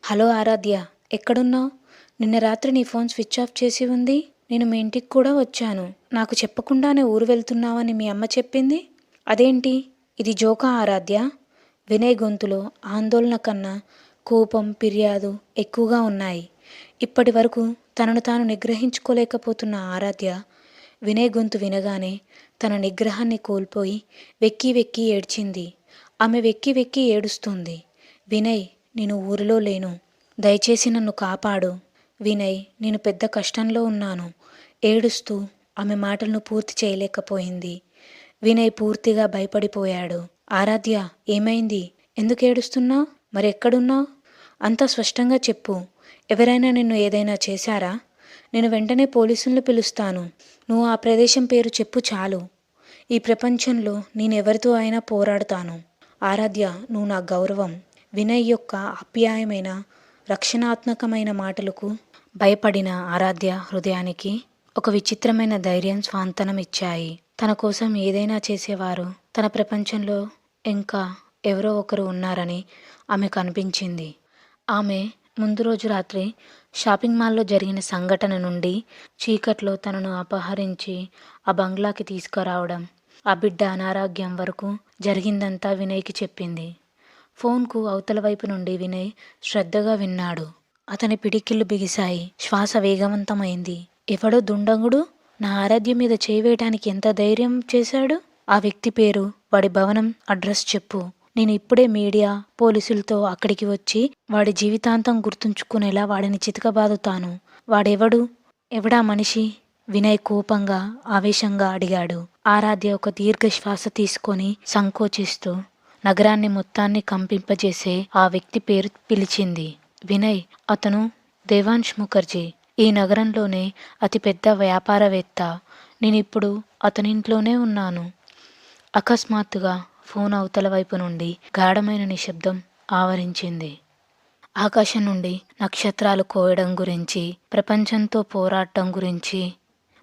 Hello ఆరాధ్య, ఎక్కడున్నావు? నిన్న రాత్రి నీ ఫోన్ స్విచ్ ఆఫ్ చేసి ఉంది. నేను మీ ఇంటికి కూడా వచ్చాను. నాకు చెప్పకుండానే ఊరు వెళ్తున్నావని మీ అమ్మ చెప్పింది. అదేంటి? ఇది జోకా ఆరాధ్య? వినయ్ గొంతులో ఆందోళన కన్నా కోపం, ఫిర్యాదు ఎక్కువగా ఉన్నాయి. ఇప్పటి వరకు తనను తాను నిగ్రహించుకోలేకపోతున్న ఆరాధ్య వినయ్ గొంతు వినగానే తన నిగ్రహాన్ని కోల్పోయి వెక్కి వెక్కి ఏడ్చింది. ఆమె వెక్కి వెక్కి ఏడుస్తుంది. వినయ్, నేను ఊరిలో లేను. దయచేసి నన్ను కాపాడు. వినయ్, నేను పెద్ద కష్టంలో ఉన్నాను. ఏడుస్తూ ఆమె మాటలను పూర్తి చేయలేకపోయింది. వినయ్ పూర్తిగా భయపడిపోయాడు. ఆరాధ్య, ఏమైంది? ఎందుకు ఏడుస్తున్నావు? మరి ఎక్కడున్నావు? అంతా స్పష్టంగా చెప్పు. ఎవరైనా నిన్ను ఏదైనా చేశారా? నేను వెంటనే పోలీసులను పిలుస్తాను. నువ్వు ఆ ప్రదేశం పేరు చెప్పు చాలు. ఈ ప్రపంచంలో నేనెవరితో అయినా పోరాడతాను. ఆరాధ్య, నువ్వు నా గౌరవం. వినయ్ యొక్క ఆప్యాయమైన రక్షణాత్మకమైన మాటలకు భయపడిన ఆరాధ్య హృదయానికి ఒక విచిత్రమైన ధైర్యం స్వాంతనం ఇచ్చాయి. తన కోసం ఏదైనా చేసేవారు తన ప్రపంచంలో ఇంకా ఎవరో ఒకరు ఉన్నారని ఆమెకు అనిపించింది. ఆమె ముందు రోజు రాత్రి షాపింగ్ మాల్లో జరిగిన సంఘటన నుండి చీకట్లో తనను అపహరించి ఆ బంగ్లాకి తీసుకురావడం, ఆ బిడ్డ అనారోగ్యం వరకు జరిగిందంతా వినయ్కి చెప్పింది. ఫోన్కు అవతల వైపు నుండి వినయ్ శ్రద్ధగా విన్నాడు. అతని పిడికిళ్ళు బిగిశాయి. శ్వాస వేగవంతమైంది. ఎవడో దుండగుడు నా ఆరాధ్య మీద చేయవేయటానికి ఎంత ధైర్యం చేశాడు? ఆ వ్యక్తి పేరు, వాడి భవనం అడ్రస్ చెప్పు. నేను ఇప్పుడే మీడియా, పోలీసులతో అక్కడికి వచ్చి వాడి జీవితాంతం గుర్తుంచుకునేలా వాడిని చితకబాదుతాను. వాడెవడు? ఎవడా మనిషి? వినయ్ కోపంగా, ఆవేశంగా అడిగాడు. ఆరాధ్య ఒక దీర్ఘ శ్వాస తీసుకొని సంకోచిస్తూ నగరాన్ని మొత్తాన్ని కంపింపజేసే ఆ వ్యక్తి పేరు పిలిచింది. వినయ్, అతను దేవాంశ్ ముఖర్జీ. ఈ నగరంలోనే అతిపెద్ద వ్యాపారవేత్త. నేనిప్పుడు అతనింట్లోనే ఉన్నాను. అకస్మాత్తుగా ఫోన్ అవతల వైపు నుండి గాఢమైన నిశ్శబ్దం ఆవరించింది. ఆకాశం నుండి నక్షత్రాలు కోయడం గురించి, ప్రపంచంతో పోరాటం గురించి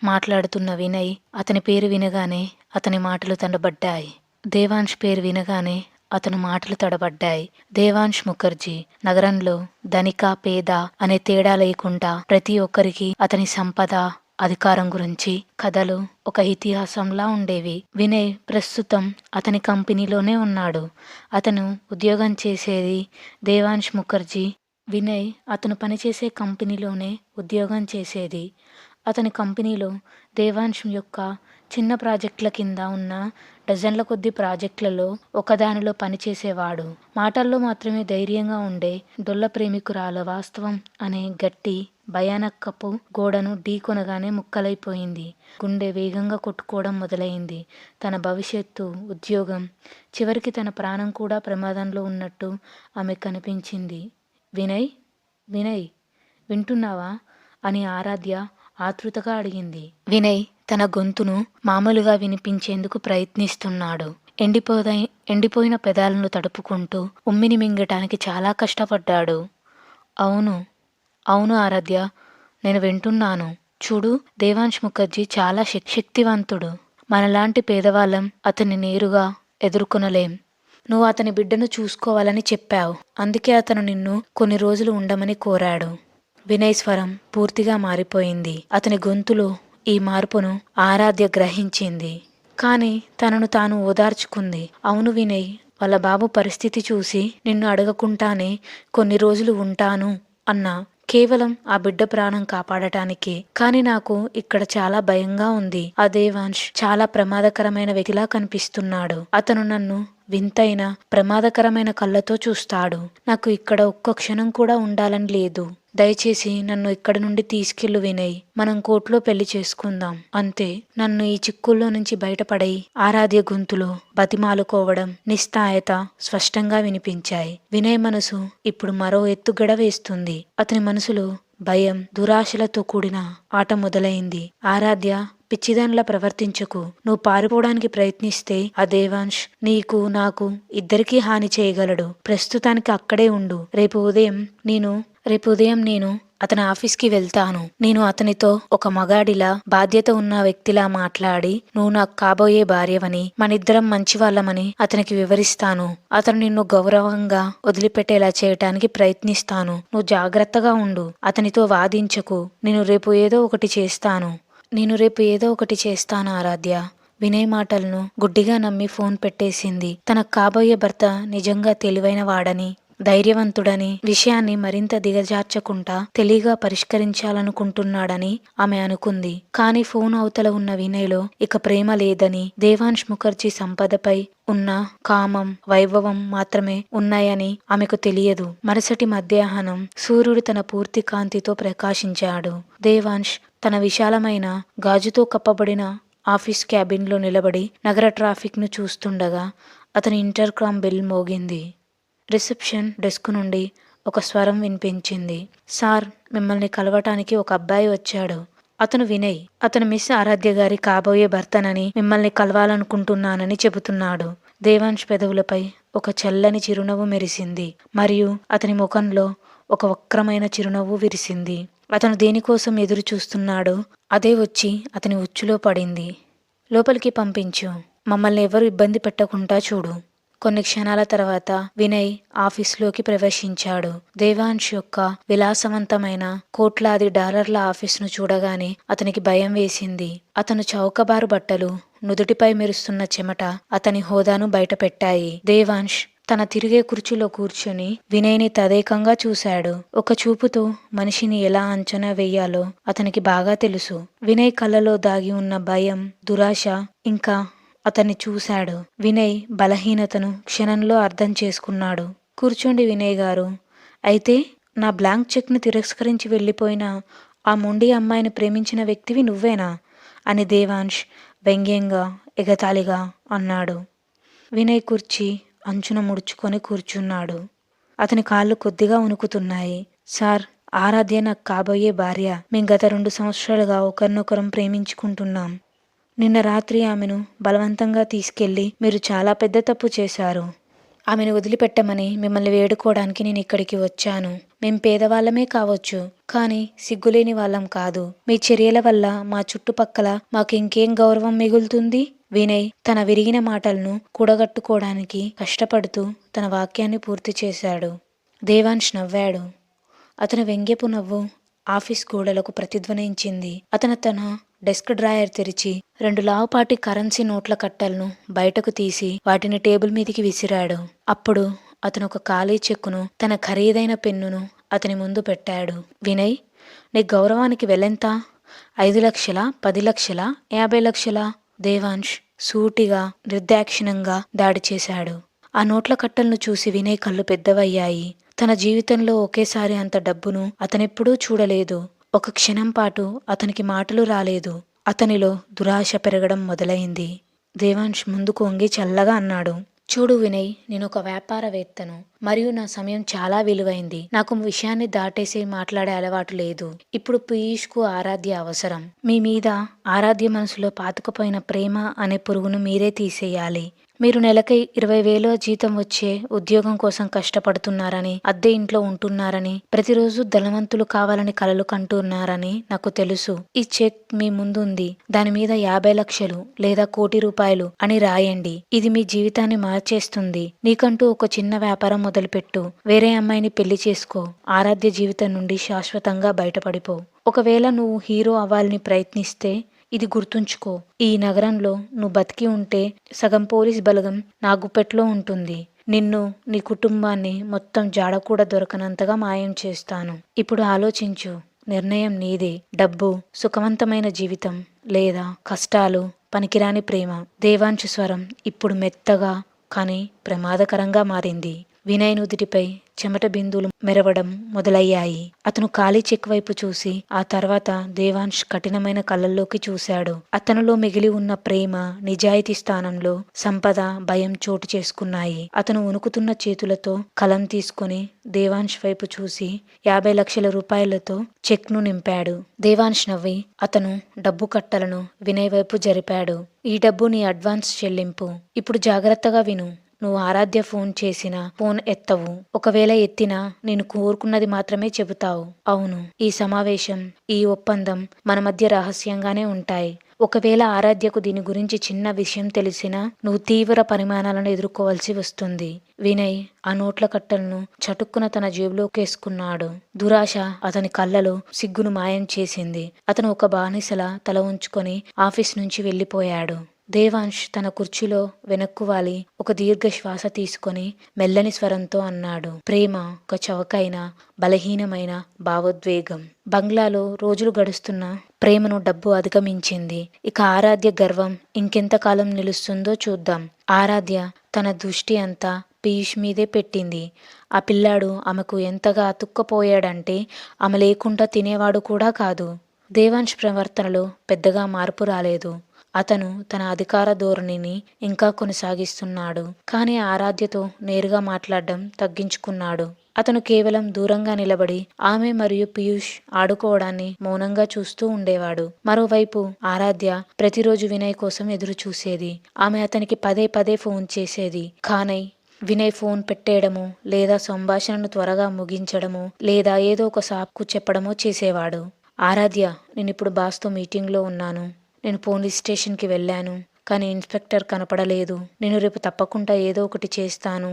మాట్లాడుతున్న వినయ్ అతని పేరు వినగానే అతని మాటలు తడబడ్డాయి. దేవాంశ్ పేరు వినగానే అతను మాటలు తడబడ్డాయి. దేవాంశ్ ముఖర్జీ. నగరంలో ధనిక, పేద అనే తేడా లేకుండా ప్రతి ఒక్కరికి అతని సంపద, అధికారం గురించి కథలు ఒక ఇతిహాసంలా ఉండేవి. వినయ్ ప్రస్తుతం అతని కంపెనీలోనే ఉన్నాడు. అతను ఉద్యోగం చేసేది దేవాంశ్ ముఖర్జీ. వినయ్ అతను పనిచేసే కంపెనీలోనే ఉద్యోగం చేసేది. అతని కంపెనీలో దేవాంశ్ యొక్క చిన్న ప్రాజెక్టుల కింద ఉన్న డజన్ల కొద్ది ప్రాజెక్టులలో ఒకదానిలో పనిచేసేవాడు. మాటల్లో మాత్రమే ధైర్యంగా ఉండే డొల్ల ప్రేమికురాల వాస్తవం అనే గట్టి భయానకపు గోడను ఢీకొనగానే ముక్కలైపోయింది. గుండె వేగంగా కొట్టుకోవడం మొదలైంది. తన భవిష్యత్తు, ఉద్యోగం, చివరికి తన ప్రాణం కూడా ప్రమాదంలో ఉన్నట్టు ఆమె కనిపించింది. వినయ్, వినయ్, వింటున్నావా అని ఆరాధ్య ఆతృతగా అడిగింది. వినయ్ తన గొంతును మామూలుగా వినిపించేందుకు ప్రయత్నిస్తున్నాడు. ఎండిపోయిన పెదాలను తడుపుకుంటూ ఉమ్మిని మింగటానికి చాలా కష్టపడ్డాడు. అవును, అవును ఆరాధ్య, నేను వింటున్నాను. చూడు, దేవాంశ్ ముఖర్జీ చాలా శక్తివంతుడు. మనలాంటి పేదవాళ్ళం అతన్ని నేరుగా ఎదుర్కొనలేం. నువ్వు అతని బిడ్డను చూసుకోవాలని చెప్పావు. అందుకే అతను నిన్ను కొన్ని రోజులు ఉండమని కోరాడు. వినయ్ స్వరం పూర్తిగా మారిపోయింది. అతని గొంతులో ఈ మార్పును ఆరాధ్య గ్రహించింది. కానీ తనను తాను ఓదార్చుకుంది. అవును వినయ్, వాళ్ళ బాబు పరిస్థితి చూసి నిన్ను అడగకుండానే కొన్ని రోజులు ఉంటాను అన్నా. కేవలం ఆ బిడ్డ ప్రాణం కాపాడటానికి. కానీ నాకు ఇక్కడ చాలా భయంగా ఉంది. ఆ దేవాంశ్ చాలా ప్రమాదకరమైన వ్యక్తిలా కనిపిస్తున్నాడు. అతను నన్ను వింతైన ప్రమాదకరమైన కళ్ళతో చూస్తాడు. నాకు ఇక్కడ ఒక్క క్షణం కూడా ఉండాలని లేదు. దయచేసి నన్ను ఇక్కడి నుండి తీసుకెళ్ళు వినయ్. మనం కోర్టులో పెళ్లి చేసుకుందాం. అంతే. నన్ను ఈ చిక్కుల్లో నుంచి బయటపడేయి. ఆరాధ్య గొంతులో బతిమాలుకోవడం, నిస్సహాయత స్పష్టంగా వినిపించాయి. వినయ్ మనసు ఇప్పుడు మరో ఎత్తుగడ వేస్తుంది. అతని మనసులో భయం, దురాశలతో కూడిన ఆట మొదలైంది. ఆరాధ్య, పిచ్చిదానిలా ప్రవర్తించకు. నువ్వు పారిపోవడానికి ప్రయత్నిస్తే ఆ దేవాంశ్ నీకు, నాకు, ఇద్దరికీ హాని చేయగలడు. ప్రస్తుతానికి అక్కడే ఉండు. రేపు ఉదయం నేను అతని ఆఫీస్కి వెళ్తాను. నేను అతనితో ఒక మగాడిలా, బాధ్యత ఉన్న వ్యక్తిలా మాట్లాడి నువ్వు నాకు కాబోయే భార్యవని, మనిద్దరం మంచివాళ్ళమని అతనికి వివరిస్తాను. అతను నిన్ను గౌరవంగా వదిలిపెట్టేలా చేయటానికి ప్రయత్నిస్తాను. నువ్వు జాగ్రత్తగా ఉండు. అతనితో వాదించకు. నేను రేపు ఏదో ఒకటి చేస్తాను ఆరాధ్య. వినయ్ మాటలను గుడ్డిగా నమ్మి ఫోన్ పెట్టేసింది. తనకు కాబోయే భర్త నిజంగా తెలివైన వాడని, ధైర్యవంతుడని, విషయాన్ని మరింత దిగజార్చకుండా తెలివిగా పరిష్కరించాలనుకుంటున్నాడని ఆమె అనుకుంది. కానీ ఫోన్ అవతల ఉన్న వినయ్లో ఇక ప్రేమ లేదని, దేవాంశ్ ముఖర్జీ సంపదపై ఉన్న కామం, వైభవం మాత్రమే ఉన్నాయని ఆమెకు తెలియదు. మరుసటి మధ్యాహ్నం సూర్యుడు తన పూర్తి కాంతితో ప్రకాశించాడు. దేవాంశ్ తన విశాలమైన గాజుతో కప్పబడిన ఆఫీస్ క్యాబిన్లో నిలబడి నగర ట్రాఫిక్ను చూస్తుండగా అతని ఇంటర్కామ్ బెల్ మోగింది. రిసెప్షన్ డెస్క్ నుండి ఒక స్వరం వినిపించింది. సార్, మిమ్మల్ని కలవటానికి ఒక అబ్బాయి వచ్చాడు. అతను వినయ్. అతను మిస్ ఆరాధ్య గారి కాబోయే భర్తనని, మిమ్మల్ని కలవాలనుకుంటున్నానని చెబుతున్నాడు. దేవాంశ్ పెదవులపై ఒక చల్లని చిరునవ్వు మెరిసింది మరియు అతని ముఖంలో ఒక వక్రమైన చిరునవ్వు విరిసింది. అతను దేనికోసం ఎదురు చూస్తున్నాడో అదే వచ్చి అతని ఉచ్చులో పడింది. లోపలికి పంపించు. మమ్మల్ని ఎవరు ఇబ్బంది పెట్టకుండా చూడు. కొన్ని క్షణాల తర్వాత వినయ్ ఆఫీస్లోకి ప్రవేశించాడు. దేవాంశ్ యొక్క విలాసవంతమైన కోట్లాది డాలర్ల ఆఫీసును చూడగానే అతనికి భయం వేసింది. అతను చౌకబారు బట్టలు, నుదుటిపై మెరుస్తున్న చెమట అతని హోదాను బయటపెట్టాయి. దేవాంశ్ తన తిరిగే కుర్చీలో కూర్చుని వినయ్ని తదేకంగా చూశాడు. ఒక చూపుతో మనిషిని ఎలా అంచనా వేయాలో అతనికి బాగా తెలుసు. వినయ్ కళ్ళలో దాగి ఉన్న భయం, దురాశ ఇంకా అతన్ని చూశాడు. వినయ్ బలహీనతను క్షణంలో అర్థం చేసుకున్నాడు. కూర్చోండి వినయ్ గారు. అయితే నా బ్లాంక్ చెక్ను తిరస్కరించి వెళ్ళిపోయిన ఆ మొండి అమ్మాయిని ప్రేమించిన వ్యక్తివి నువ్వేనా అని దేవాంశ్ వ్యంగ్యంగా, ఎగతాళిగా అన్నాడు. వినయ్ కుర్చీ అంచున ముడుచుకొని కూర్చున్నాడు. అతని కాళ్ళు కొద్దిగా వణుకుతున్నాయి. సార్, ఆరాధ్య నాకు కాబోయే భార్య. మేం గత 2 సంవత్సరాలుగా ఒకరినొకరం ప్రేమించుకుంటున్నాం. నిన్న రాత్రి ఆమెను బలవంతంగా తీసుకెళ్లి మీరు చాలా పెద్ద తప్పు చేశారు. ఆమెను వదిలిపెట్టమని మిమ్మల్ని వేడుకోవడానికి నేను ఇక్కడికి వచ్చాను. మేం పేదవాళ్ళమే కావచ్చు, కానీ సిగ్గులేని వాళ్ళం కాదు. మీ చర్యల వల్ల మా చుట్టుపక్కల మాకు ఇంకేం గౌరవం మిగులుతుంది? వినయ్ తన విరిగిన మాటలను కూడగట్టుకోవడానికి కష్టపడుతూ తన వాక్యాన్ని పూర్తి చేశాడు. దేవాంశ్ నవ్వాడు. అతని వ్యంగ్యపు నవ్వు ఆఫీస్ గోడలకు ప్రతిధ్వనించింది. అతను తన డెస్క్ డ్రాయర్ తెరిచి 2 లావుపాటి కరెన్సీ నోట్ల కట్టలను బయటకు తీసి వాటిని టేబుల్ మీదికి విసిరాడు. అప్పుడు అతను ఒక ఖాళీ చెక్కును, తన ఖరీదైన పెన్నును అతని ముందు పెట్టాడు. వినయ్, నీ గౌరవానికి వెలెంత? 5 లక్షలా, 10 లక్షలా, 50 లక్షలా? దేవాంశ్ సూటిగా, నిర్దాక్షిణ్యంగా దాడి చేశాడు. ఆ నోట్ల కట్టలను చూసి వినయ్ కళ్ళు పెద్దవయ్యాయి. తన జీవితంలో ఒకేసారి అంత డబ్బును అతనెప్పుడూ చూడలేదు. ఒక క్షణం పాటు అతనికి మాటలు రాలేదు. అతనిలో దురాశ పెరగడం మొదలైంది. దేవాంశ్ ముందుకు వంగి చల్లగా అన్నాడు. చూడు వినయ్, నేను ఒక వ్యాపారవేత్తను మరియు నా సమయం చాలా విలువైంది. నాకు విషయాన్ని దాటేసి మాట్లాడే అలవాటు లేదు. ఇప్పుడు పీయూష్కు ఆరాధ్య అవసరం. మీ మీద ఆరాధ్య మనసులో పాతుకుపోయిన ప్రేమ అనే పురుగును మీరే తీసేయాలి. మీరు నెలకై 20,000 జీతం వచ్చే ఉద్యోగం కోసం కష్టపడుతున్నారని, అద్దె ఇంట్లో ఉంటున్నారని, ప్రతిరోజు ధనవంతులు కావాలని కలలు కంటున్నారని నాకు తెలుసు. ఈ చెక్ మీ ముందుంది. దాని మీద 50 లక్షలు లేదా 1 కోటి రూపాయలు అని రాయండి. ఇది మీ జీవితాన్ని మార్చేస్తుంది. నీకంటూ ఒక చిన్న వ్యాపారం మొదలుపెట్టు. వేరే అమ్మాయిని పెళ్లి చేసుకో. ఆరాధ్య జీవితం నుండి శాశ్వతంగా బయటపడిపో. ఒకవేళ నువ్వు హీరో అవ్వాలని ప్రయత్నిస్తే ఇది గుర్తుంచుకో. ఈ నగరంలో నువ్వు బతికి ఉంటే సగం పోలీస్ బలగం నా గుప్పెట్లో ఉంటుంది. నిన్ను, నీ కుటుంబాన్ని మొత్తం జాడ కూడా దొరకనంతగా మాయం చేస్తాను. ఇప్పుడు ఆలోచించు. నిర్ణయం నీదే. డబ్బు, సుఖవంతమైన జీవితం లేదా కష్టాలు, పనికిరాని ప్రేమ. దేవాంశ్ స్వరం ఇప్పుడు మెత్తగా కానీ ప్రమాదకరంగా మారింది. వినయ్ నుదిటిపై చెమట బిందువులు మెరవడం మొదలయ్యాయి. అతను ఖాళీ చెక్ వైపు చూసి ఆ తర్వాత దేవాంశ్ కఠినమైన కళ్ళల్లోకి చూశాడు. అతనిలో మిగిలి ఉన్న ప్రేమ, నిజాయితీ స్థానంలో సంపద, భయం చోటు చేసుకున్నాయి. అతను వణుకుతున్న చేతులతో కలం తీసుకుని దేవాంశ్ వైపు చూసి 50 లక్షల రూపాయలతో చెక్ను నింపాడు. దేవాంశ్ నవ్వి అతను డబ్బు కట్టలను వినయ్ వైపు జరిపాడు. ఈ డబ్బు నీ అడ్వాన్స్ చెల్లింపు. ఇప్పుడు జాగ్రత్తగా విను. నువ్వు ఆరాధ్య ఫోన్ చేసినా ఫోన్ ఎత్తవు. ఒకవేళ ఎత్తినా నేను కోరుకున్నది మాత్రమే చెబుతావు. అవును, ఈ సమావేశం, ఈ ఒప్పందం మన మధ్య రహస్యంగానే ఉంటాయి. ఒకవేళ ఆరాధ్యకు దీని గురించి చిన్న విషయం తెలిసినా నువ్వు తీవ్ర పరిమాణాలను ఎదుర్కోవాల్సి వస్తుంది. వినయ్ ఆ నోట్ల కట్టలను చటుక్కున తన జేబులోకేసుకున్నాడు. దురాశ అతని కళ్ళలో సిగ్గును మాయం చేసింది. అతను ఒక బానిసలా తల ఉంచుకొని ఆఫీస్ నుంచి వెళ్ళిపోయాడు. దేవాంశ్ తన కుర్చీలో వెనక్కువాలి ఒక దీర్ఘ శ్వాస తీసుకొని మెల్లని స్వరంతో అన్నాడు, ప్రేమ ఒక చవకైన బలహీనమైన భావోద్వేగం. బంగ్లాలో రోజులు గడుస్తున్నా ప్రేమను డబ్బు అధిగమించింది. ఇక ఆరాధ్య గర్వం ఇంకెంతకాలం నిలుస్తుందో చూద్దాం. ఆరాధ్య తన దృష్టి అంతా పీయూష్ మీదే పెట్టింది. ఆ పిల్లాడు ఆమెకు ఎంతగా అతుక్కపోయాడంటే ఆమె లేకుండా తినేవాడు కూడా కాదు. దేవాంశ్ ప్రవర్తనలో పెద్దగా మార్పు రాలేదు. అతను తన అధికార ధోరణిని ఇంకా కొనసాగిస్తున్నాడు. కానీ ఆరాధ్యతో నేరుగా మాట్లాడడం తగ్గించుకున్నాడు. అతను కేవలం దూరంగా నిలబడి ఆమె మరియు పీయూష్ ఆడుకోవడాన్ని మౌనంగా చూస్తూ ఉండేవాడు. మరోవైపు ఆరాధ్య ప్రతిరోజు వినయ్ కోసం ఎదురు చూసేది. ఆమె అతనికి పదే పదే ఫోన్ చేసేది. కానీ వినయ్ ఫోన్ పెట్టేయడమో లేదా సంభాషణను త్వరగా ముగించడమో లేదా ఏదో ఒక సాకుకు చెప్పడమో చేసేవాడు. ఆరాధ్య, నేనిప్పుడు బాస్తో మీటింగ్లో ఉన్నాను. నేను పోలీస్ స్టేషన్కి వెళ్ళాను, కానీ ఇన్స్పెక్టర్ కనపడలేదు. నేను రేపు తప్పకుండా ఏదో ఒకటి చేస్తాను.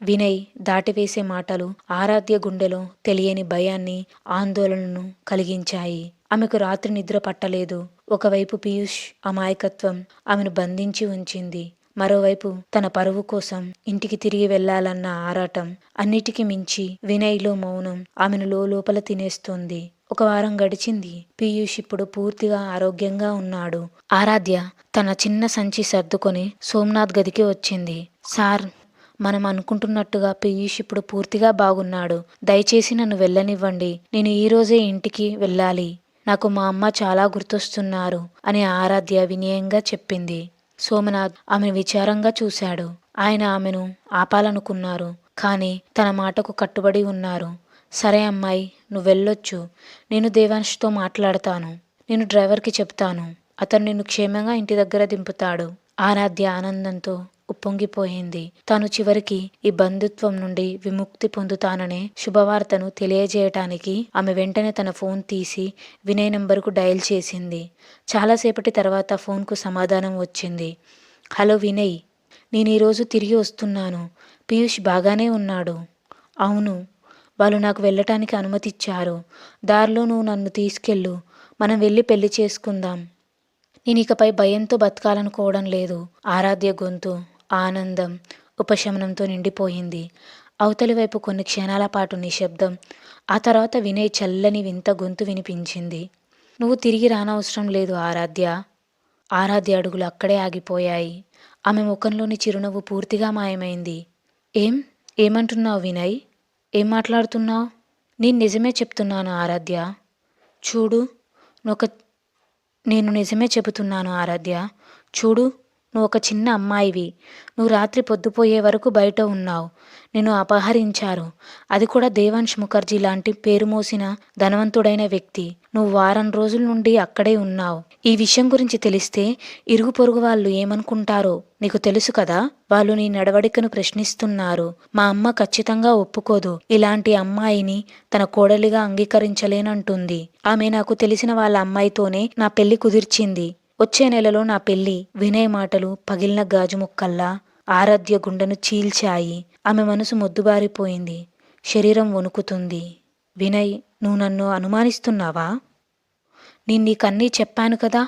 వినయ్ దాటివేసే మాటలు ఆరాధ్య గుండెలో తెలియని భయాన్ని, ఆందోళనను కలిగించాయి. ఆమెకు రాత్రి నిద్ర పట్టలేదు. ఒకవైపు పీయూష్ అమాయకత్వం ఆమెను బంధించి ఉంచింది. మరోవైపు తన పరువు కోసం ఇంటికి తిరిగి వెళ్లాలన్న ఆరాటం. అన్నిటికీ మించి వినయ్లో మౌనం ఆమెను లోపల తినేస్తోంది. ఒక వారం గడిచింది. పీయూష్ ఇప్పుడు పూర్తిగా ఆరోగ్యంగా ఉన్నాడు. ఆరాధ్య తన చిన్న సంచి సర్దుకొని సోమనాథ్ గదికి వచ్చింది. సార్, మనం అనుకుంటున్నట్టుగా పీయూష్ ఇప్పుడు పూర్తిగా బాగున్నాడు. దయచేసి నన్ను వెళ్ళనివ్వండి. నేను ఈరోజే ఇంటికి వెళ్ళాలి. నాకు మా అమ్మ చాలా గుర్తొస్తున్నారు అని ఆరాధ్య వినయంగా చెప్పింది. సోమనాథ్ ఆమెను విచారంగా చూశాడు. ఆయన ఆమెను ఆపాలనుకున్నారు, కానీ తన మాటకు కట్టుబడి ఉన్నారు. సరే అమ్మాయి, నువ్వు వెళ్ళొచ్చు. నేను దేవాంష్తో మాట్లాడతాను. నేను డ్రైవర్కి చెప్తాను. అతను నిన్ను క్షేమంగా ఇంటి దగ్గర దింపుతాడు. ఆరాధ్య ఆనందంతో ఉప్పొంగిపోయింది. తాను చివరికి ఈ బంధుత్వం నుండి విముక్తి పొందుతాననే శుభవార్తను తెలియజేయటానికి ఆమె వెంటనే తన ఫోన్ తీసి వినయ్ నంబరుకు డయల్ చేసింది. చాలాసేపటి తర్వాత ఫోన్కు సమాధానం వచ్చింది. హలో వినయ్, నేను ఈరోజు తిరిగి వస్తున్నాను. పీయూష్ బాగానే ఉన్నాడు. అవును, వాళ్ళు నాకు వెళ్ళటానికి అనుమతి ఇచ్చారు. దారిలో నువ్వు నన్ను తీసుకెళ్ళు. మనం వెళ్ళి పెళ్లి చేసుకుందాం. నేను ఇకపై భయంతో బతకాలనుకోవడం లేదు. ఆరాధ్య గొంతు ఆనందం, ఉపశమనంతో నిండిపోయింది. అవతలి వైపు కొన్ని క్షణాల పాటు నిశ్శబ్దం. ఆ తర్వాత వినయ్ చల్లని వింత గొంతు వినిపించింది. నువ్వు తిరిగి రానవసరం లేదు ఆరాధ్య. ఆరాధ్య అడుగులు అక్కడే ఆగిపోయాయి. ఆమె ముఖంలోని చిరునవ్వు పూర్తిగా మాయమైంది. ఏమంటున్నావు వినయ్? ఏం మాట్లాడుతున్నావు? నేను నిజమే చెప్తున్నాను ఆరాధ్య. చూడు, నేను నిజమే చెబుతున్నాను ఆరాధ్య. చూడు, నువ్వు ఒక చిన్న అమ్మాయివి. నువ్వు రాత్రి పొద్దుపోయే వరకు బయట ఉన్నావు. నిన్ను అపహరించారు. అది కూడా దేవాంశ్ ముఖర్జీ లాంటి పేరు మోసిన ధనవంతుడైన వ్యక్తి. నువ్వు వారం రోజుల నుండి అక్కడే ఉన్నావు. ఈ విషయం గురించి తెలిస్తే ఇరుగు పొరుగు వాళ్ళు ఏమనుకుంటారో నీకు తెలుసు కదా. వాళ్ళు నీ నడవడికను ప్రశ్నిస్తున్నారు. మా అమ్మ ఖచ్చితంగా ఒప్పుకోదు. ఇలాంటి అమ్మాయిని తన కోడలిగా అంగీకరించలేనంటుంది. ఆమె నాకు తెలిసిన వాళ్ళ అమ్మాయితోనే నా పెళ్లి కుదిర్చింది. వచ్చే నెలలో నా పెళ్లి. వినయ్ మాటలు పగిలిన గాజు ముక్కల్లా ఆరాధ్య గుండెను చీల్చాయి. ఆమె మనసు మొద్దుబారిపోయింది. శరీరం వణుకుతుంది. వినయ్, నువ్వు నన్ను అనుమానిస్తున్నావా? నేను నీకన్నీ చెప్పాను కదా.